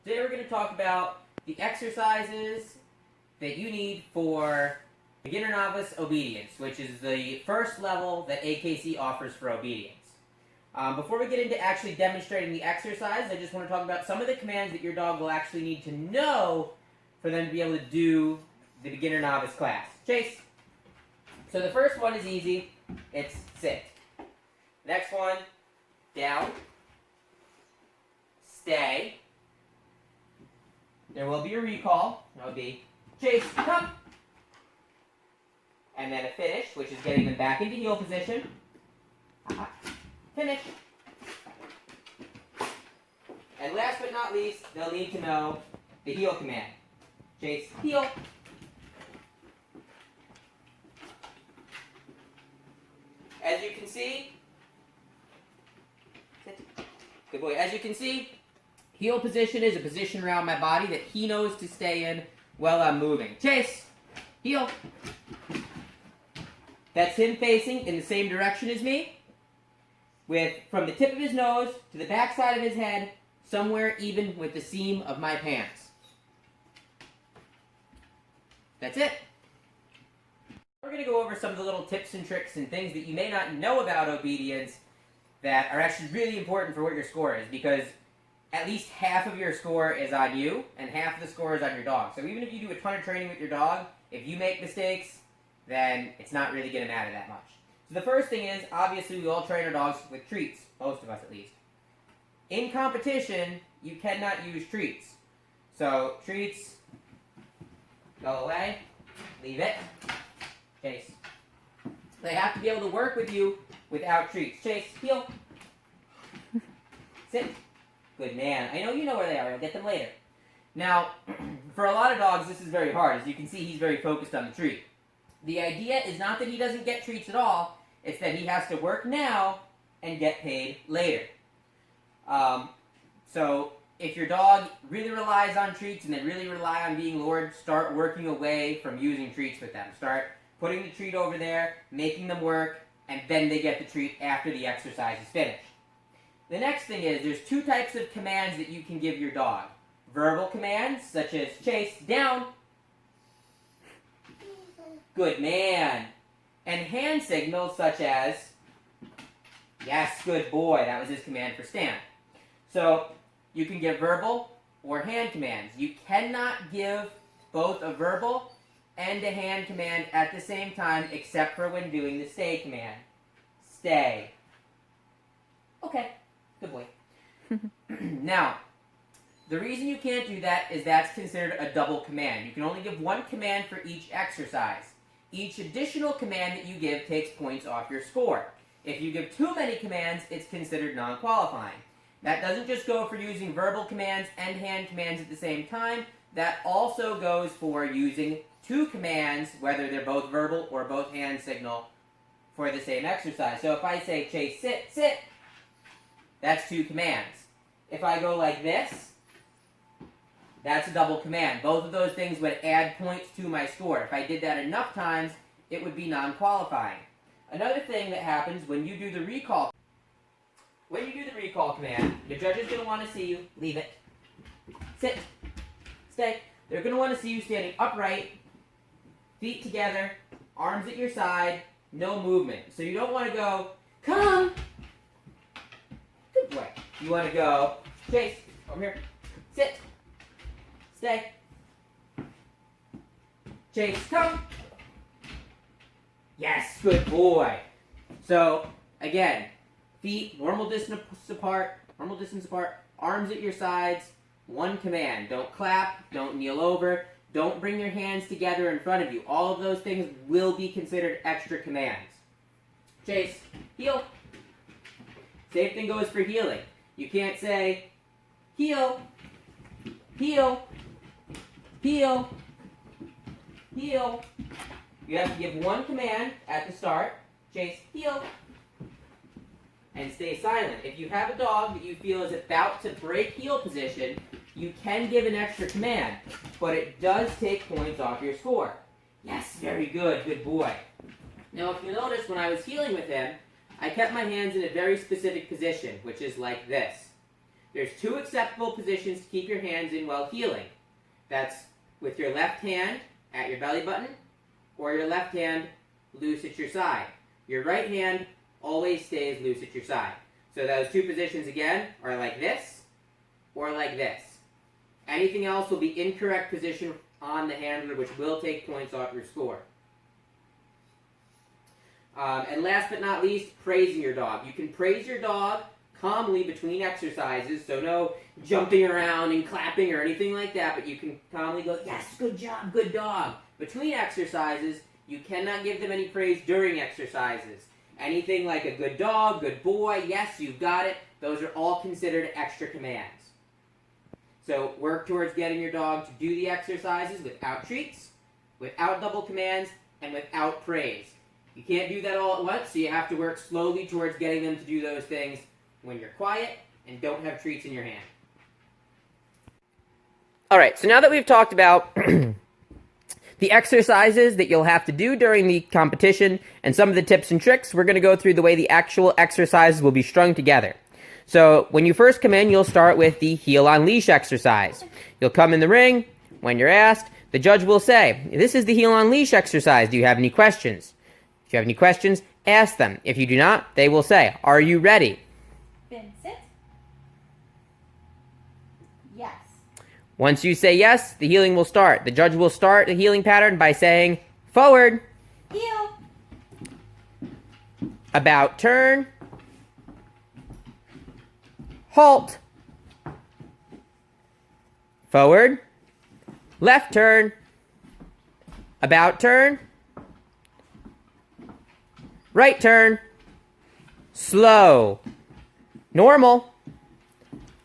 Today we're going to talk about the exercises that you need for beginner novice obedience, which is the first level that AKC offers for obedience. Before we get into actually demonstrating the exercise, I just want to talk about some of the commands that your dog will actually need to know for them to be able to do the beginner novice class. Chase. So the first one is easy. It's sit. Next one, down, stay. There will be a recall. That would be chase, come. And then a finish, which is getting them back into heel position. Finish. And last but not least, they'll need to know the heel command. Chase, heel. As you can see, good boy. As you can see, heel position is a position around my body that he knows to stay in while I'm moving. Chase, heel. That's him facing in the same direction as me, with from the tip of his nose to the back side of his head, somewhere even with the seam of my pants. That's it. We're going to go over some of the little tips and tricks and things that you may not know about obedience that are actually really important for what your score is, because at least half of your score is on you and half of the score is on your dog. So even if you do a ton of training with your dog, if you make mistakes, then it's not really going to matter that much. So the first thing is, obviously we all train our dogs with treats, most of us at least. In competition, you cannot use treats. So treats, go away, leave it. Chase. They have to be able to work with you without treats. Chase, heel. Sit. Good man. I know you know where they are. You'll get them later. Now, for a lot of dogs, this is very hard. As you can see, he's very focused on the treat. The idea is not that he doesn't get treats at all. It's that he has to work now and get paid later. So if your dog really relies on treats and they really rely on being lured, start working away from using treats with them. Start putting the treat over there, making them work, and then they get the treat after the exercise is finished. The next thing is, there's two types of commands that you can give your dog. Verbal commands, such as chase, down. Good man. And hand signals, such as, yes, good boy. That was his command for stand. So you can give verbal or hand commands. You cannot give both a verbal and a hand command at the same time, except for when doing the stay command. Stay. Okay, good boy. Now, the reason you can't do that is that's considered a double command. You can only give one command for each exercise. Each additional command that you give takes points off your score. If you give too many commands, it's considered non-qualifying. That doesn't just go for using verbal commands and hand commands at the same time. That also goes for using two commands, whether they're both verbal or both hand signal, for the same exercise. So if I say chase, sit, sit, that's two commands. If I go like this, that's a double command. Both of those things would add points to my score. If I did that enough times, it would be non-qualifying. Another thing that happens when you do the recall, command, your judge is going to want to see you leave it, sit, stay. They're going to want to see you standing upright, feet together, arms at your side, no movement. So you don't want to go, come. Good boy. You want to go, chase, over here, sit, stay, chase, come. Yes, good boy. So, again, feet, normal distance apart, arms at your sides, one command. Don't clap, don't kneel over, don't bring your hands together in front of you. All of those things will be considered extra commands. Chase, heel. Same thing goes for heeling. You can't say, heel, heel, heel, heel. You have to give one command at the start, chase, heel, and stay silent. If you have a dog that you feel is about to break heel position, you can give an extra command, but it does take points off your score. Yes, very good, good boy. Now if you notice, when I was heeling with him, I kept my hands in a very specific position, which is like this. there's 2 acceptable positions to keep your hands in while heeling. That's with your left hand at your belly button or your left hand loose at your side. Your right hand always stays loose at your side. So those 2 positions again are like this or like this. Anything else will be incorrect position on the handler, which will take points off your score. And last but not least, praising your dog. You can praise your dog calmly between exercises, so no jumping around and clapping or anything like that, but you can calmly go, yes, good job, good dog. Between exercises, you cannot give them any praise during exercises. Anything like a good dog, good boy, yes, you've got it, those are all considered extra commands. So work towards getting your dog to do the exercises without treats, without double commands, and without praise. You can't do that all at once, so you have to work slowly towards getting them to do those things when you're quiet and don't have treats in your hand. Alright, so now that we've talked about the exercises that you'll have to do during the competition and some of the tips and tricks, we're going to go through the way the actual exercises will be strung together. So when you first come in, you'll start with the heel on leash exercise. You'll come in the ring. When you're asked, the judge will say, this is the heel on leash exercise. Do you have any questions? If you have any questions, ask them. If you do not, they will say, are you ready? Vincent? Yes. Once you say yes, the heeling will start. The judge will start the heeling pattern by saying, forward. Heel. About turn. Halt. Forward. Left turn. About turn. Right turn. Slow. Normal.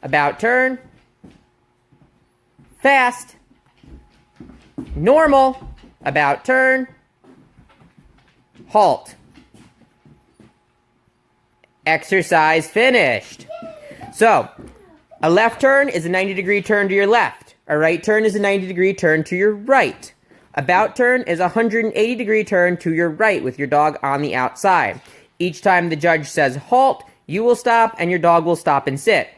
About turn. Fast. Normal. About turn. Halt. Exercise finished. So, a left turn is a 90-degree turn to your left. A right turn is a 90-degree turn to your right. About turn is a 180-degree turn to your right with your dog on the outside. Each time the judge says halt, you will stop and your dog will stop and sit.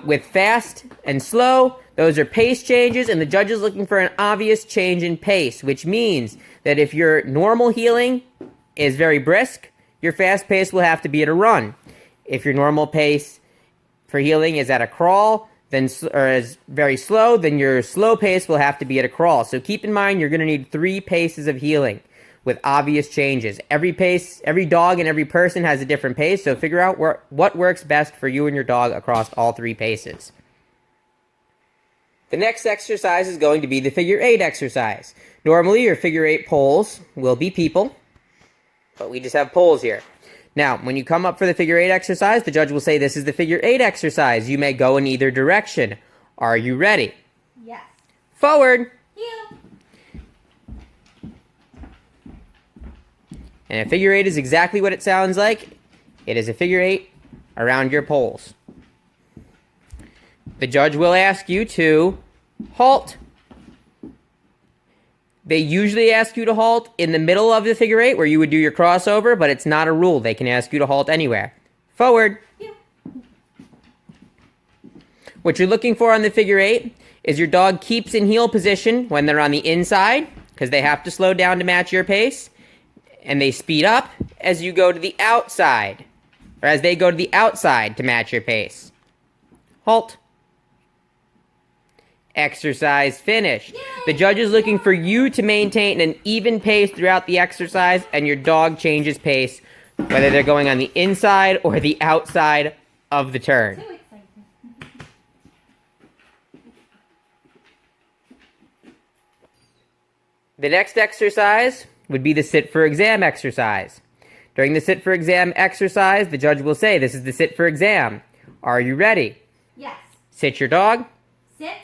With fast and slow, those are pace changes, and the judge is looking for an obvious change in pace, which means that if your normal heeling is very brisk, your fast pace will have to be at a run. If your normal pace for heeling is at a crawl, then or is very slow, then your slow pace will have to be at a crawl. So keep in mind you're going to need 3 paces of heeling with obvious changes. Every pace, every dog and every person has a different pace, so figure out what works best for you and your dog across all 3 paces. The next exercise is going to be the figure 8 exercise. Normally your figure 8 poles will be people, but we just have poles here. Now, when you come up for the figure 8 exercise, the judge will say, this is the figure 8 exercise. You may go in either direction. Are you ready? Yes. Forward. Heel. And a figure 8 is exactly what it sounds like. It is a figure 8 around your poles. The judge will ask you to halt. They usually ask you to halt in the middle of the figure 8 where you would do your crossover, but it's not a rule. They can ask you to halt anywhere. Forward. Yeah. What you're looking for on the figure 8 is your dog keeps in heel position when they're on the inside, because they have to slow down to match your pace, and they speed up as you go to the outside, or as they go to the outside to match your pace. Halt. Exercise finished. Yay! The judge is looking for you to maintain an even pace throughout the exercise, and your dog changes pace, whether they're going on the inside or the outside of the turn. Too exciting. The next exercise would be the sit for exam exercise. During the sit for exam exercise, the judge will say, this is the sit for exam. Are you ready? Yes. Sit your dog. Sit.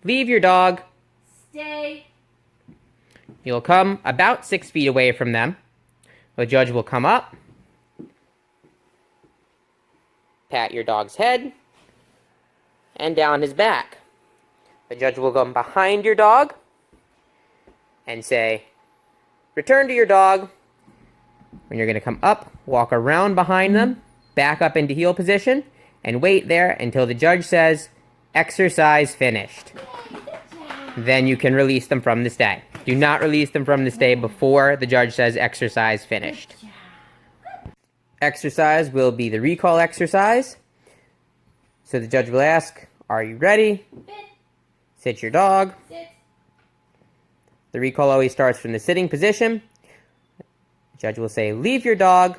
Leave your dog. Stay. You'll come about 6 feet away from them. The judge will come up, pat your dog's head, and down his back. The judge will come behind your dog and say, return to your dog. When you're going to come up, walk around behind them back up into heel position, and wait there until the judge says, exercise finished. Yay, good job. Then you can release them from the stay. Do not release them from the stay before the judge says exercise finished. Good job. Exercise will be the recall exercise. So the judge will ask, are you ready? Fit. Sit your dog. Sit. The recall always starts from the sitting position. The judge will say, leave your dog.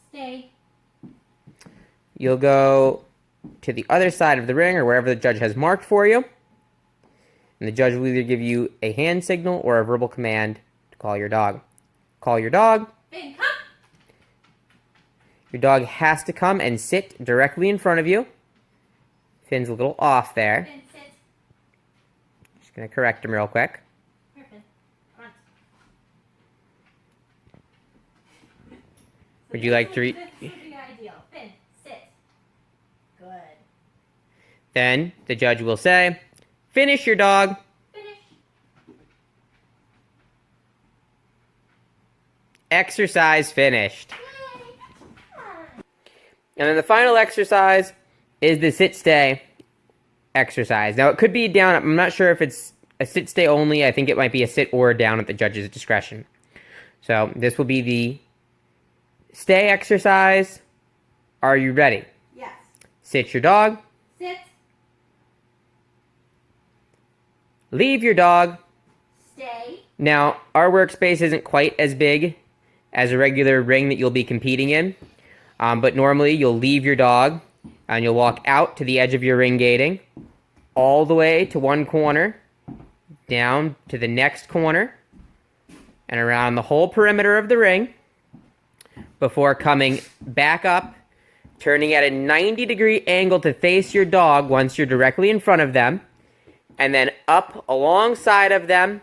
Stay. You'll go to the other side of the ring or wherever the judge has marked for you. And the judge will either give you a hand signal or a verbal command to call your dog. Call your dog. Finn, come. Your dog has to come and sit directly in front of you. Finn's a little off there. Finn, sit. Just going to correct him real quick. Here, Finn. Front. Would you like to read? This would be ideal. Finn, sit. Good. Then the judge will say, finish your dog. Finish. Exercise finished. Yay, good job. And then the final exercise is the sit-stay exercise. Now, it could be down. I'm not sure if it's a sit-stay only. I think it might be a sit or down at the judge's discretion. So this will be the stay exercise. Are you ready? Yes. Sit your dog. Sit. Leave your dog. Stay. Now, our workspace isn't quite as big as a regular ring that you'll be competing in. But normally, you'll leave your dog, and you'll walk out to the edge of your ring gating, all the way to one corner, down to the next corner, and around the whole perimeter of the ring, before coming back up, turning at a 90-degree angle to face your dog once you're directly in front of them, and then up alongside of them,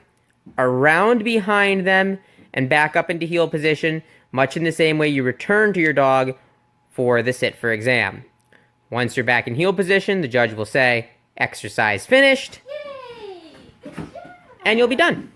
around behind them, and back up into heel position, much in the same way you return to your dog for the sit for exam. Once you're back in heel position, the judge will say, exercise finished, Yay! Good job. and you'll be done.